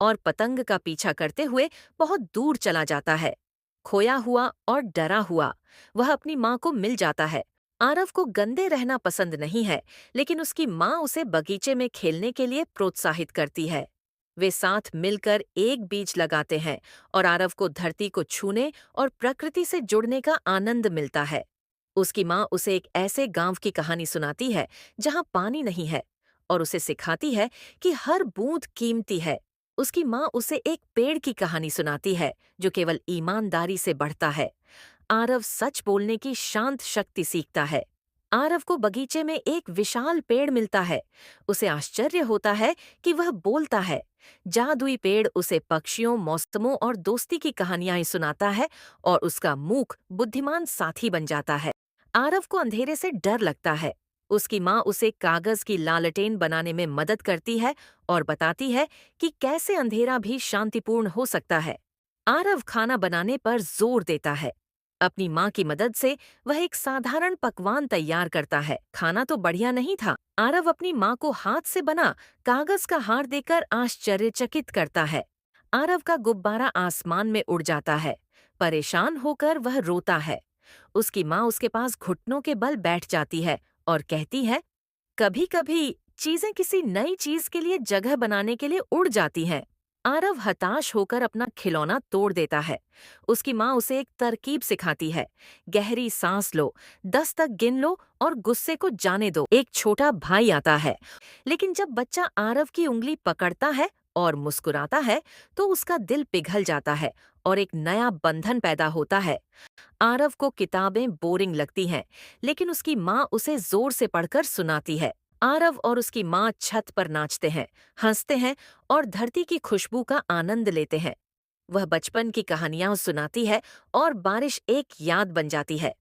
और पतंग का पीछा करते हुए बहुत दूर चला जाता है। खोया हुआ और डरा हुआ वह अपनी माँ को मिल जाता है। आरव को गंदे रहना पसंद नहीं है, लेकिन उसकी माँ उसे बगीचे में खेलने के लिए प्रोत्साहित करती है। वे साथ मिलकर एक बीज लगाते हैं और आरव को धरती को छूने और प्रकृति से जुड़ने का आनंद मिलता है। उसकी माँ उसे एक ऐसे गांव की कहानी सुनाती है जहां पानी नहीं है और उसे सिखाती है कि हर बूंद कीमती है। उसकी माँ उसे एक पेड़ की कहानी सुनाती है जो केवल ईमानदारी से बढ़ता है। आरव सच बोलने की शांत शक्ति सीखता है। आरव को बगीचे में एक विशाल पेड़ मिलता है। उसे आश्चर्य होता है कि वह बोलता है। जादुई पेड़ उसे पक्षियों, मौसमों और दोस्ती की कहानियां सुनाता है और उसका मूक बुद्धिमान साथी बन जाता है। आरव को अंधेरे से डर लगता है। उसकी माँ उसे कागज की लालटेन बनाने में मदद करती है और बताती है कि कैसे अंधेरा भी शांतिपूर्ण हो सकता है। आरव खाना बनाने पर जोर देता है। अपनी माँ की मदद से वह एक साधारण पकवान तैयार करता है। खाना तो बढ़िया नहीं था। आरव अपनी माँ को हाथ से बना कागज का हार देकर आश्चर्यचकित करता है। आरव का गुब्बारा आसमान में उड़ जाता है। परेशान होकर वह रोता है। उसकी माँ उसके पास घुटनों के बल बैठ जाती है और कहती है, कभी कभी चीजें किसी नई चीज के लिए जगह बनाने के लिए उड़ जाती हैं। आरव हताश होकर अपना खिलौना तोड़ देता है। उसकी माँ उसे एक तरकीब सिखाती है। गहरी सांस लो, 10 तक गिन लो और गुस्से को जाने दो। एक छोटा भाई आता है, लेकिन जब बच्चा आरव की उंगली पकड़ता है और मुस्कुराता है तो उसका दिल पिघल जाता है और एक नया बंधन पैदा होता है। आरव को किताबें बोरिंग लगती हैं, लेकिन उसकी माँ उसे जोर से पढ़कर सुनाती है। आरव और उसकी माँ छत पर नाचते हैं, हंसते हैं और धरती की खुशबू का आनंद लेते हैं। वह बचपन की कहानियां सुनाती है और बारिश एक याद बन जाती है।